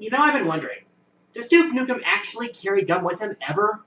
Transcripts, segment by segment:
I've been wondering, does Duke Nukem actually carry gum with him ever?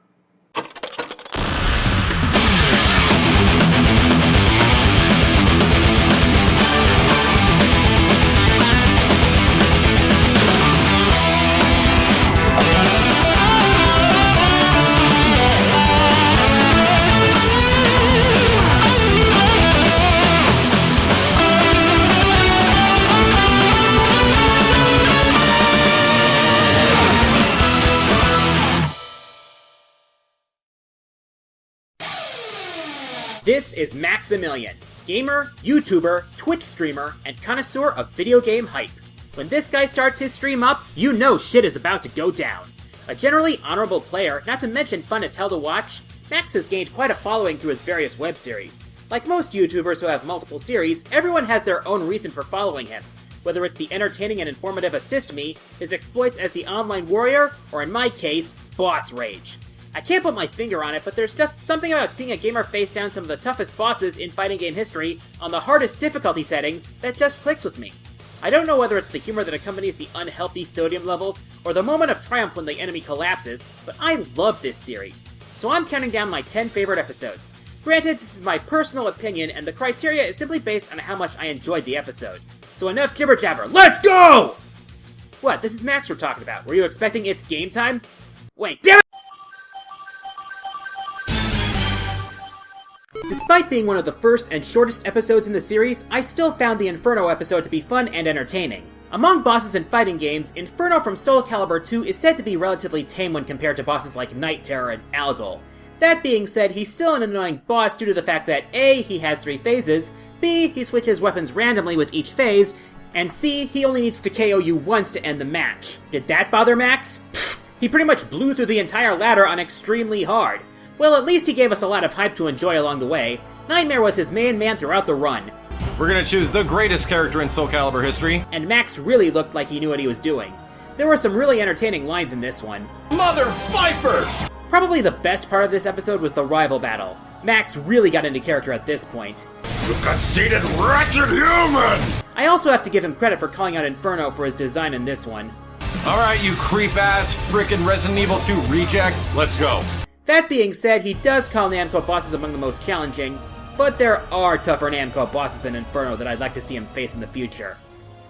This is Maximilian, gamer, YouTuber, Twitch streamer, and connoisseur of video game hype. When this guy starts his stream up, you know shit is about to go down. A generally honorable player, not to mention fun as hell to watch, Max has gained quite a following through his various web series. Like most YouTubers who have multiple series, everyone has their own reason for following him. Whether it's the entertaining and informative Assist Me, his exploits as the online warrior, or in my case, boss rage. I can't put my finger on it, but there's just something about seeing a gamer face down some of the toughest bosses in fighting game history on the hardest difficulty settings that just clicks with me. I don't know whether it's the humor that accompanies the unhealthy sodium levels, or the moment of triumph when the enemy collapses, but I love this series. So I'm counting down my 10 favorite episodes. Granted, this is my personal opinion, and the criteria is simply based on how much I enjoyed the episode. So enough jibber jabber, let's go! What, this is Max we're talking about. Were you expecting it's game time? Wait, damn it! Despite being one of the first and shortest episodes in the series, I still found the Inferno episode to be fun and entertaining. Among bosses in fighting games, Inferno from Soul Calibur 2 is said to be relatively tame when compared to bosses like Night Terror and Algol. That being said, he's still an annoying boss due to the fact that A, he has 3 phases, B, he switches weapons randomly with each phase, and C, he only needs to KO you once to end the match. Did that bother Max? Pfft, he pretty much blew through the entire ladder on extremely hard. Well, at least he gave us a lot of hype to enjoy along the way. Nightmare was his main man throughout the run. We're gonna choose the greatest character in Soul Calibur history. And Max really looked like he knew what he was doing. There were some really entertaining lines in this one. Mother Viper! Probably the best part of this episode was the rival battle. Max really got into character at this point. You conceited wretched human! I also have to give him credit for calling out Inferno for his design in this one. Alright, you creep-ass frickin' Resident Evil 2 reject, let's go. That being said, he does call Namco bosses among the most challenging, but there are tougher Namco bosses than Inferno that I'd like to see him face in the future.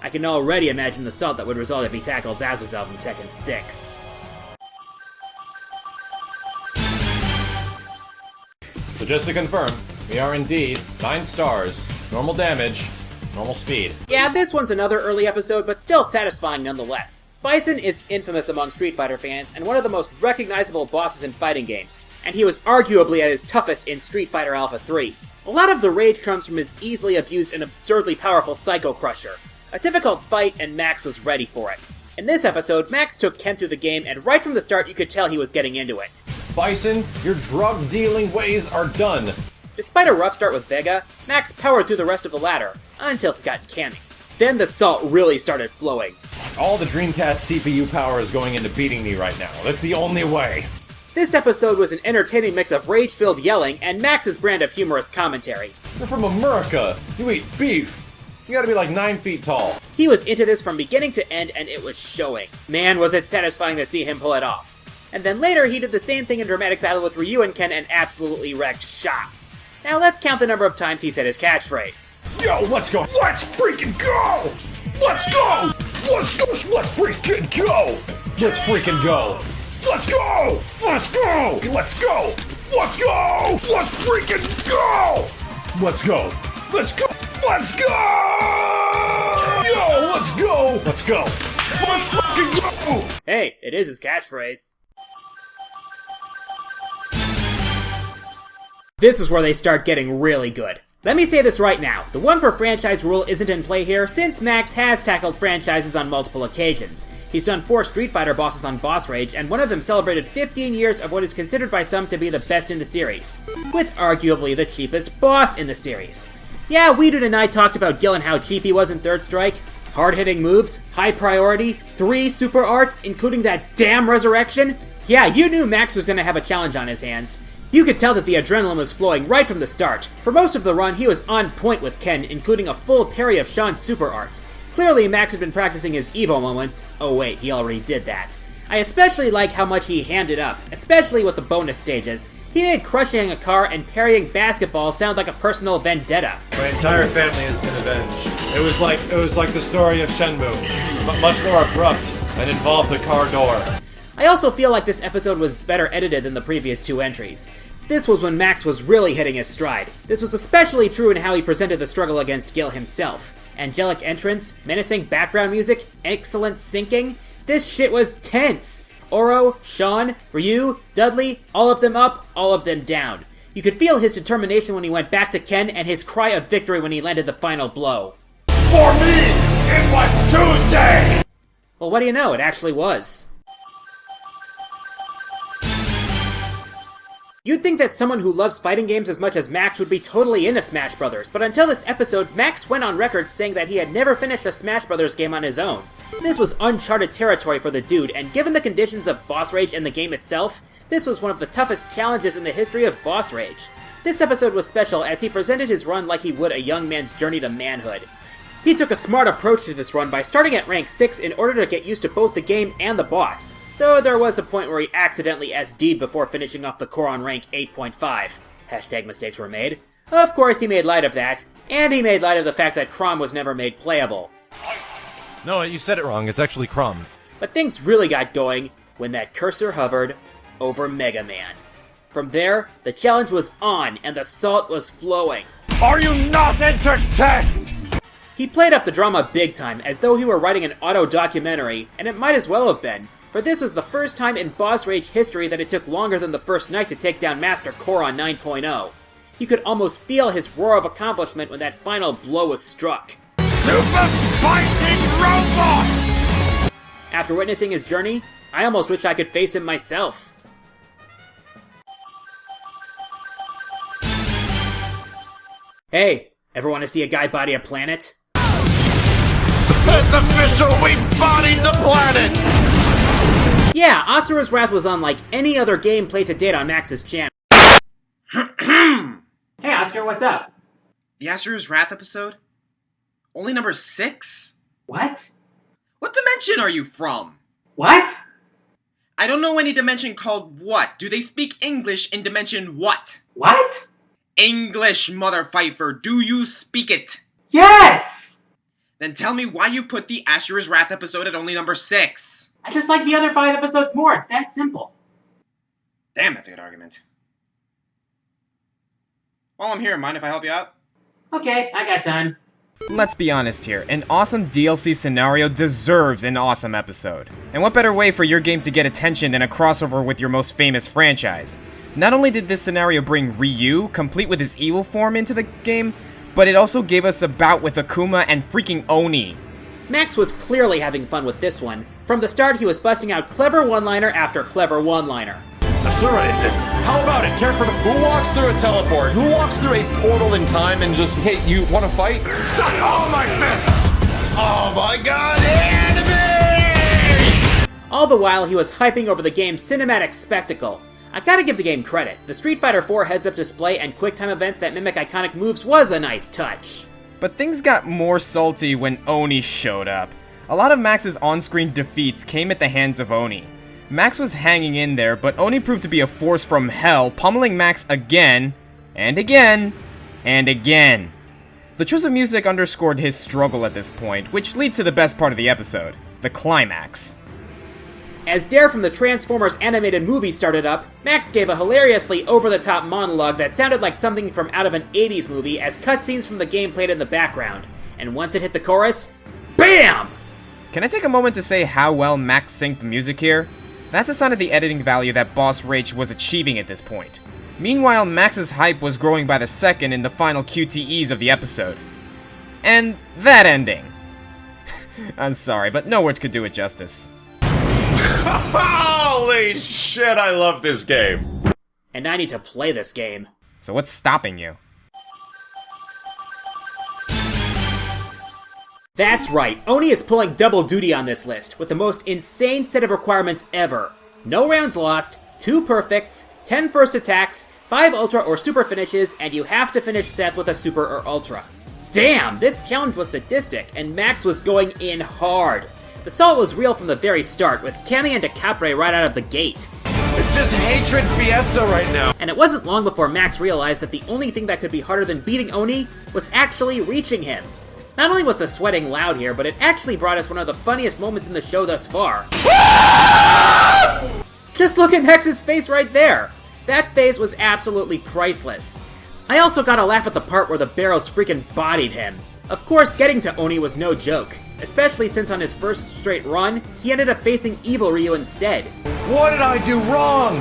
I can already imagine the salt that would result if he tackles Azazel from Tekken 6. So just to confirm, we are indeed 9 stars, normal damage, normal speed. Yeah, this one's another early episode, but still satisfying nonetheless. Bison is infamous among Street Fighter fans and one of the most recognizable bosses in fighting games, and he was arguably at his toughest in Street Fighter Alpha 3. A lot of the rage comes from his easily abused and absurdly powerful Psycho Crusher. A difficult fight, and Max was ready for it. In this episode, Max took Ken through the game, and right from the start you could tell he was getting into it. Bison, your drug-dealing ways are done. Despite a rough start with Vega, Max powered through the rest of the ladder, until Scott and Cammy. Then the salt really started flowing. All the Dreamcast CPU power is going into beating me right now. That's the only way. This episode was an entertaining mix of rage-filled yelling and Max's brand of humorous commentary. You're from America. You eat beef. You gotta be like 9 feet tall. He was into this from beginning to end, and it was showing. Man, was it satisfying to see him pull it off. And then later, he did the same thing in dramatic battle with Ryu and Ken and absolutely wrecked shop. Now let's count the number of times he said his catchphrase. Yo, let's go! Let's freaking go! Let's go! Let's go! Let's freaking go! Let's freaking go. Let's go! Let's go! Let's go! Let's go! Let's freaking go! Let's go! Let's go! Let's go! Yo, let's go! Let's go! Let's freaking go! Hey, it is his catchphrase. This is where they start getting really good. Let me say this right now, the one per franchise rule isn't in play here since Max has tackled franchises on multiple occasions. He's done 4 Street Fighter bosses on Boss Rage, and one of them celebrated 15 years of what is considered by some to be the best in the series, with arguably the cheapest boss in the series. Yeah, Weedon and I talked about Gil and how cheap he was in Third Strike. Hard-hitting moves, high priority, 3 super arts, including that damn resurrection. Yeah, you knew Max was gonna have a challenge on his hands. You could tell that the adrenaline was flowing right from the start. For most of the run, he was on point with Ken, including a full parry of Sean's super art. Clearly, Max had been practicing his Evo moments. Oh wait, he already did that. I especially like how much he handed up, especially with the bonus stages. He made crushing a car and parrying basketball sound like a personal vendetta. My entire family has been avenged. It was like the story of Shenmue, but much more abrupt and involved a car door. I also feel like this episode was better edited than the previous two entries. This was when Max was really hitting his stride. This was especially true in how he presented the struggle against Gil himself. Angelic entrance, menacing background music, excellent syncing. This shit was tense! Oro, Sean, Ryu, Dudley, all of them up, all of them down. You could feel his determination when he went back to Ken and his cry of victory when he landed the final blow. For me, it was Tuesday! Well, what do you know, it actually was. You'd think that someone who loves fighting games as much as Max would be totally into Smash Brothers, but until this episode, Max went on record saying that he had never finished a Smash Brothers game on his own. This was uncharted territory for the dude, and given the conditions of boss rage in the game itself, this was one of the toughest challenges in the history of boss rage. This episode was special as he presented his run like he would a young man's journey to manhood. He took a smart approach to this run by starting at rank 6 in order to get used to both the game and the boss. Though there was a point where he accidentally SD'd before finishing off the core on rank 8.5. Hashtag mistakes were made. Of course he made light of that, and he made light of the fact that Chrom was never made playable. No, you said it wrong. It's actually Crumb. But things really got going when that cursor hovered over Mega Man. From there, the challenge was on and the salt was flowing. Are you not entertained? He played up the drama big time, as though he were writing an auto-documentary, and it might as well have been. For this was the first time in Boss Rage history that it took longer than the first night to take down Master Koron 9.0. You could almost feel his roar of accomplishment when that final blow was struck. Super fighting robots! After witnessing his journey, I almost wish I could face him myself. Hey, ever want to see a guy body a planet? It's official, we bodied the planet! Yeah, Asura's Wrath was unlike any other game played to date on Max's channel. Hey, Oscar, what's up? The Asura's Wrath episode? Only number 6? What? What dimension are you from? What? I don't know any dimension called what. Do they speak English in dimension what? What? English, Mother Pfeiffer. Do you speak it? Yes! Then tell me why you put the Asura's Wrath episode at only number 6. I just like the other 5 episodes more. It's that simple. Damn, that's a good argument. While I'm here, mind if I help you out? Okay, I got time. Let's be honest here, an awesome DLC scenario deserves an awesome episode. And what better way for your game to get attention than a crossover with your most famous franchise? Not only did this scenario bring Ryu, complete with his evil form, into the game, but it also gave us a bout with Akuma and freaking Oni. Max was clearly having fun with this one. From the start, he was busting out clever one-liner after clever one-liner. Asura, is it? How about it, Careful? Who walks through a teleport? Who walks through a portal in time and just, hey, you want to fight? Suck all my fists! Oh my god, enemy! All the while, he was hyping over the game's cinematic spectacle. I gotta give the game credit. The Street Fighter IV heads-up display and quick-time events that mimic iconic moves was a nice touch. But things got more salty when Oni showed up. A lot of Max's on-screen defeats came at the hands of Oni. Max was hanging in there, but Oni proved to be a force from hell, pummeling Max again, and again, and again. The choice of music underscored his struggle at this point, which leads to the best part of the episode, the climax. As Dare from the Transformers animated movie started up, Max gave a hilariously over-the-top monologue that sounded like something from out of an 80s movie as cutscenes from the game played in the background. And once it hit the chorus, BAM! Can I take a moment to say how well Max synced the music here? That's a sign of the editing value that Boss Rage was achieving at this point. Meanwhile, Max's hype was growing by the second in the final QTEs of the episode. And that ending. I'm sorry, but no words could do it justice. Holy shit, I love this game! And I need to play this game. So what's stopping you? That's right, Oni is pulling double duty on this list, with the most insane set of requirements ever. No rounds lost, 2 perfects, 10 first attacks, 5 ultra or super finishes, and you have to finish Seth with a super or ultra. Damn, this challenge was sadistic, and Max was going in hard. The salt was real from the very start, with Cameo and Capre right out of the gate. It's just hatred fiesta right now. And it wasn't long before Max realized that the only thing that could be harder than beating Oni was actually reaching him. Not only was the sweating loud here, but it actually brought us one of the funniest moments in the show thus far. Just look at Max's face right there! That face was absolutely priceless. I also gotta laugh at the part where the barrels freaking bodied him. Of course, getting to Oni was no joke, especially since on his first straight run, he ended up facing Evil Ryu instead. What did I do wrong?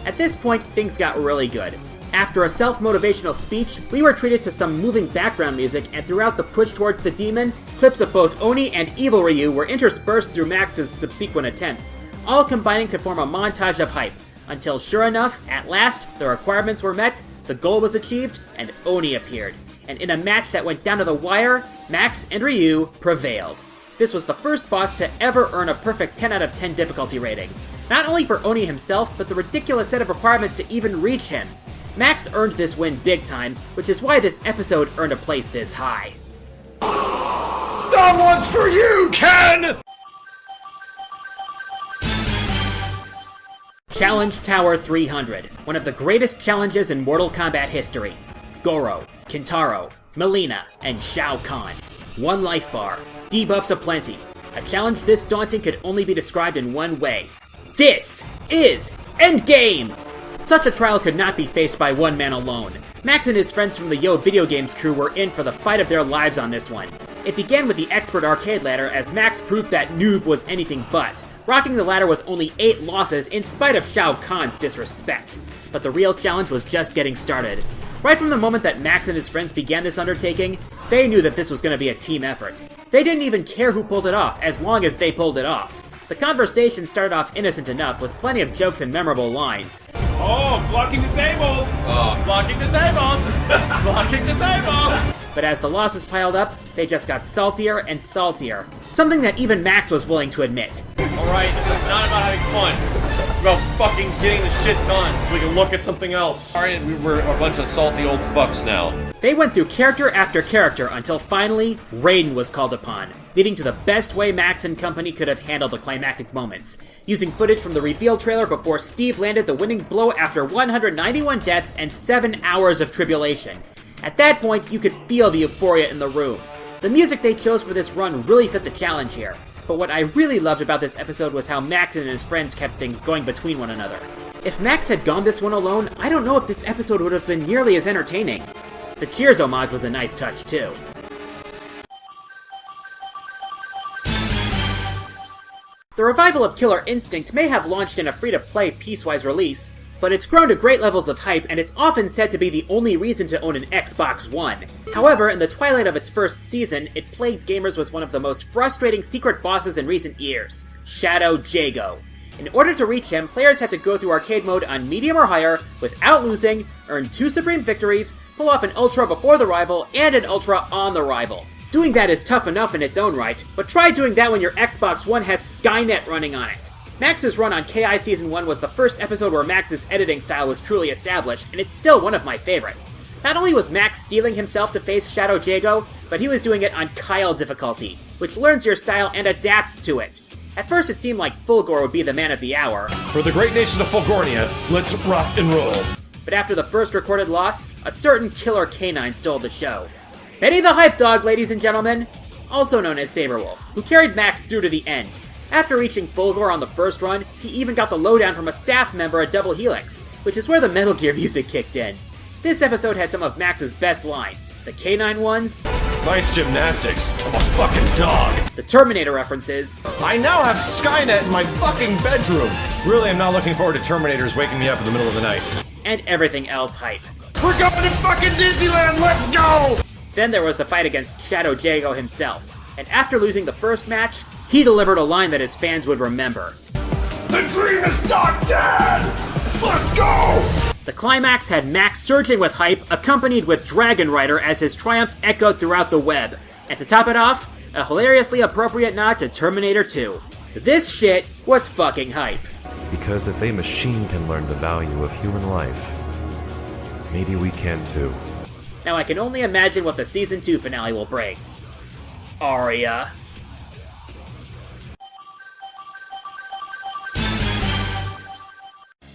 At this point, things got really good. After a self-motivational speech, we were treated to some moving background music, and throughout the push towards the demon, clips of both Oni and Evil Ryu were interspersed through Max's subsequent attempts, all combining to form a montage of hype, until sure enough, at last, the requirements were met, the goal was achieved, and Oni appeared. And in a match that went down to the wire, Max and Ryu prevailed. This was the first boss to ever earn a perfect 10 out of 10 difficulty rating. Not only for Oni himself, but the ridiculous set of requirements to even reach him. Max earned this win big time, which is why this episode earned a place this high. That one's for you, Ken! Challenge Tower 300, one of the greatest challenges in Mortal Kombat history. Goro, Kintaro, Melina, and Shao Kahn. One life bar, debuffs aplenty. A challenge this daunting could only be described in one way. This is Endgame! Such a trial could not be faced by one man alone. Max and his friends from the Yo Video Games crew were in for the fight of their lives on this one. It began with the expert arcade ladder as Max proved that Noob was anything but, rocking the ladder with only 8 losses in spite of Shao Kahn's disrespect. But the real challenge was just getting started. Right from the moment that Max and his friends began this undertaking, they knew that this was going to be a team effort. They didn't even care who pulled it off, as long as they pulled it off. The conversation started off innocent enough, with plenty of jokes and memorable lines. Oh, blocking disabled! Oh, blocking disabled! Blocking disabled! But as the losses piled up, they just got saltier and saltier. Something that even Max was willing to admit. Alright, it's not about having fun. It's about fucking getting the shit done so we can look at something else. Sorry, we're a bunch of salty old fucks now. They went through character after character until finally, Raiden was called upon, leading to the best way Max and company could have handled the climactic moments, using footage from the reveal trailer before Steve landed the winning blow after 191 deaths and 7 hours of tribulation. At that point, you could feel the euphoria in the room. The music they chose for this run really fit the challenge here, but what I really loved about this episode was how Max and his friends kept things going between one another. If Max had gone this one alone, I don't know if this episode would have been nearly as entertaining. The Cheers homage was a nice touch too. The revival of Killer Instinct may have launched in a free-to-play piecewise release, but it's grown to great levels of hype, and it's often said to be the only reason to own an Xbox One. However, in the twilight of its first season, it plagued gamers with one of the most frustrating secret bosses in recent years, Shadow Jago. In order to reach him, players had to go through arcade mode on medium or higher without losing, earn 2 supreme victories, pull off an ultra before the rival, and an ultra on the rival. Doing that is tough enough in its own right, but try doing that when your Xbox One has Skynet running on it. Max's run on KI Season 1 was the first episode where Max's editing style was truly established, and it's still one of my favorites. Not only was Max steeling himself to face Shadow Jago, but he was doing it on Kyle difficulty, which learns your style and adapts to it. At first it seemed like Fulgore would be the man of the hour, For the great nation of Fulgornia, let's rock and roll. but after the first recorded loss, a certain killer canine stole the show. Benny the Hype Dog, ladies and gentlemen, also known as Saberwolf, who carried Max through to the end. After reaching Fulgore on the first run, he even got the lowdown from a staff member at Double Helix, which is where the Metal Gear music kicked in. This episode had some of Max's best lines, the canine ones, Nice gymnastics. I'm a fucking dog. the Terminator references, I now have Skynet in my fucking bedroom. Really, I'm not looking forward to Terminators waking me up in the middle of the night. and everything else hype. We're going to fucking Disneyland. Let's go. Then there was the fight against Shadow Jago himself, and after losing the first match, he delivered a line that his fans would remember. The dream is not dead. Let's go. The climax had Max surging with hype, accompanied with Dragon Rider as his triumph echoed throughout the web. And to top it off, a hilariously appropriate nod to Terminator 2. This shit was fucking hype. Because if a machine can learn the value of human life, maybe we can too. Now I can only imagine what the Season 2 finale will bring. Aria.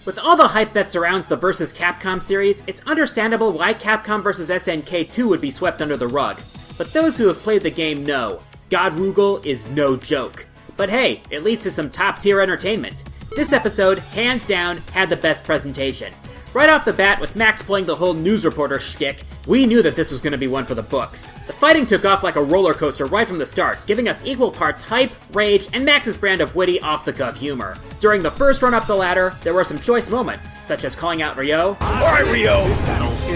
With all the hype that surrounds the vs. Capcom series, it's understandable why Capcom vs. SNK 2 would be swept under the rug. But those who have played the game know, God Rugal is no joke. But hey, it leads to some top-tier entertainment. This episode, hands down, had the best presentation. Right off the bat, with Max playing the whole news reporter shtick, we knew that this was going to be one for the books. The fighting took off like a roller coaster right from the start, giving us equal parts hype, rage, and Max's brand of witty, off-the-cuff humor. During the first run up the ladder, there were some choice moments, such as calling out Ryo. Alright, Rio!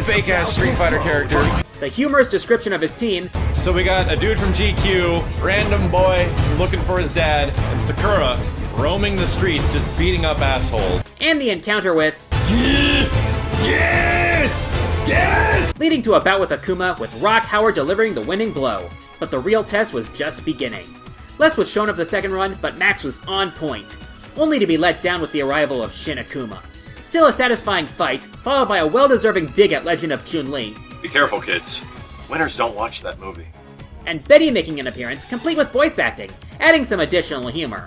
Fake-ass Street Fighter character. The humorous description of his team. So we got a dude from GQ, random boy looking for his dad, and Sakura roaming the streets just beating up assholes. And the encounter with... Yes! Yes! Yes! Leading to a bout with Akuma, with Rock Howard delivering the winning blow. But the real test was just beginning. Less was shown of the second run, but Max was on point, only to be let down with the arrival of Shin Akuma. Still a satisfying fight, followed by a well-deserving dig at Legend of Chun-Li. Be careful, kids. Winners don't watch that movie. And Betty making an appearance, complete with voice acting, adding some additional humor.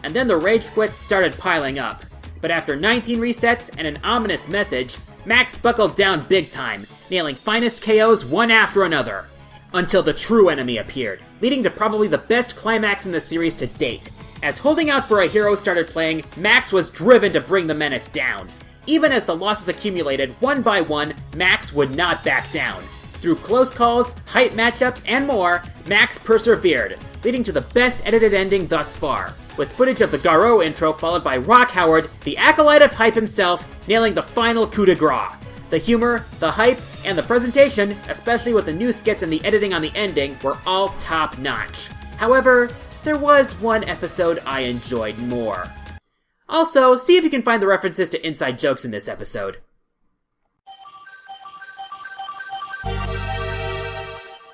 And then the rage quits started piling up. But after 19 resets and an ominous message, Max buckled down big time, nailing finest KOs one after another. Until the true enemy appeared, leading to probably the best climax in the series to date. As Holding Out for a Hero started playing, Max was driven to bring the menace down. Even as the losses accumulated one by one, Max would not back down. Through close calls, hype matchups, and more, Max persevered, leading to the best edited ending thus far, with footage of the Garo intro followed by Rock Howard, the acolyte of hype himself, nailing the final coup de grace. The humor, the hype, and the presentation, especially with the new skits and the editing on the ending, were all top-notch. However, there was one episode I enjoyed more. Also, see if you can find the references to inside jokes in this episode.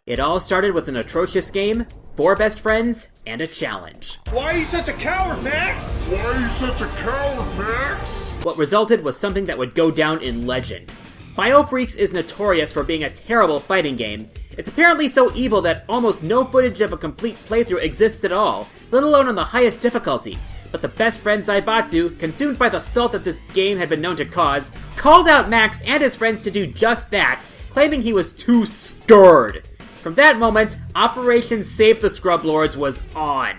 It all started with an atrocious game, 4 best friends, and a challenge. Why are you such a coward, Max? Why are you such a coward, Max? What resulted was something that would go down in legend. F.R.E.A.K.S is notorious for being a terrible fighting game. It's apparently so evil that almost no footage of a complete playthrough exists at all, let alone on the highest difficulty. But the best friend Zaibatsu, consumed by the salt that this game had been known to cause, called out Max and his friends to do just that, claiming he was too scared. From that moment, Operation Save the Scrub Lords was on.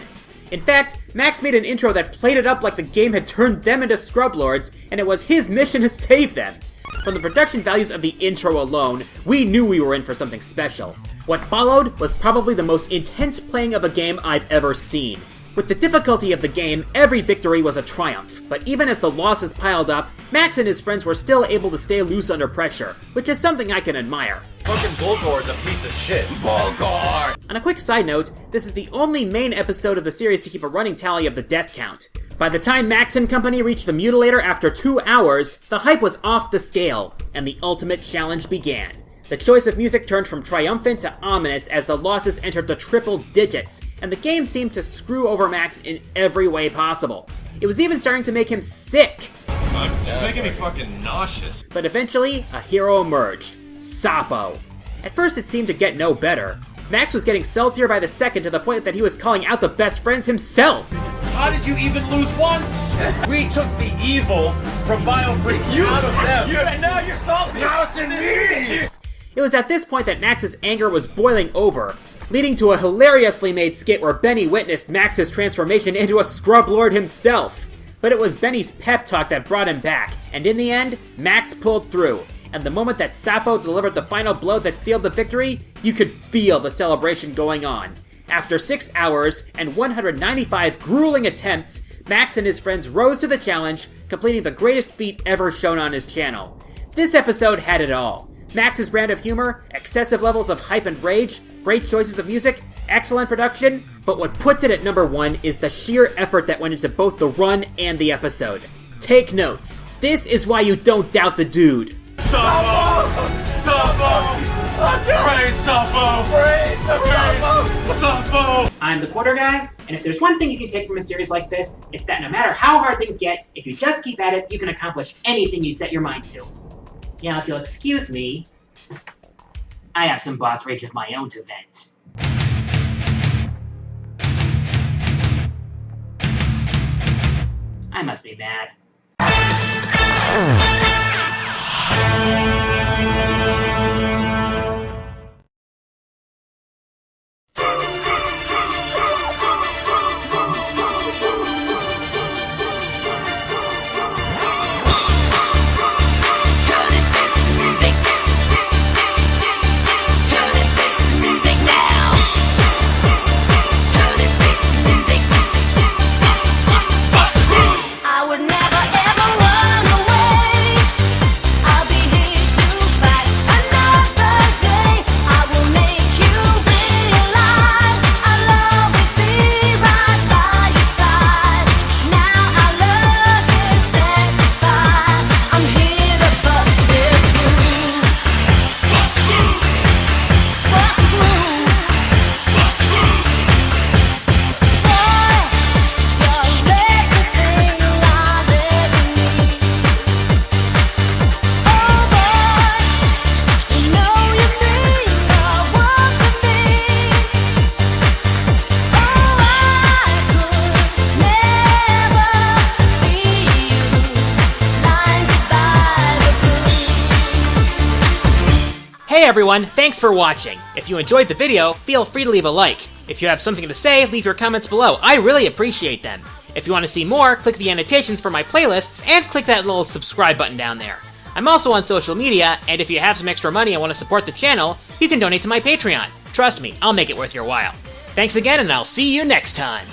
In fact, Max made an intro that played it up like the game had turned them into Scrub Lords, and it was his mission to save them. From the production values of the intro alone, we knew we were in for something special. What followed was probably the most intense playing of a game I've ever seen. With the difficulty of the game, every victory was a triumph, but even as the losses piled up, Max and his friends were still able to stay loose under pressure, which is something I can admire. Fucking Bulgor is a piece of shit. Bulgor! On a quick side note, this is the only main episode of the series to keep a running tally of the death count. By the time Max and company reached the Mutilator after 2 hours, the hype was off the scale, and the ultimate challenge began. The choice of music turned from triumphant to ominous as the losses entered the triple digits, and the game seemed to screw over Max in every way possible. It was even starting to make him sick. It's making me fucking nauseous. But eventually, a hero emerged. Sapo. At first it seemed to get no better. Max was getting saltier by the second to the point that he was calling out the best friends himself. How did you even lose once? We took the evil from F.R.E.A.K.S out of them. And now you're salty. Now it's in me. It was at this point that Max's anger was boiling over, leading to a hilariously made skit where Benny witnessed Max's transformation into a Scrub Lord himself. But it was Benny's pep talk that brought him back, and in the end, Max pulled through. And the moment that Sapo delivered the final blow that sealed the victory, you could feel the celebration going on. After 6 hours and 195 grueling attempts, Max and his friends rose to the challenge, completing the greatest feat ever shown on his channel. This episode had it all. Max's brand of humor, excessive levels of hype and rage, great choices of music, excellent production, but what puts it at number 1 is the sheer effort that went into both the run and the episode. Take notes. This is why you don't doubt the dude. Sapo! Sapo! Praise Sapo! Praise the Sapo! Sapo! I'm the quarter guy, and if there's one thing you can take from a series like this, it's that no matter how hard things get, if you just keep at it, you can accomplish anything you set your mind to. Now, if you'll excuse me, I have some boss rage of my own to vent. I must be mad. Hey everyone, thanks for watching. If you enjoyed the video, feel free to leave a like. If you have something to say, leave your comments below. I really appreciate them. If you want to see more, click the annotations for my playlists, and click that little subscribe button down there. I'm also on social media, and if you have some extra money and want to support the channel, you can donate to my Patreon. Trust me, I'll make it worth your while. Thanks again, and I'll see you next time.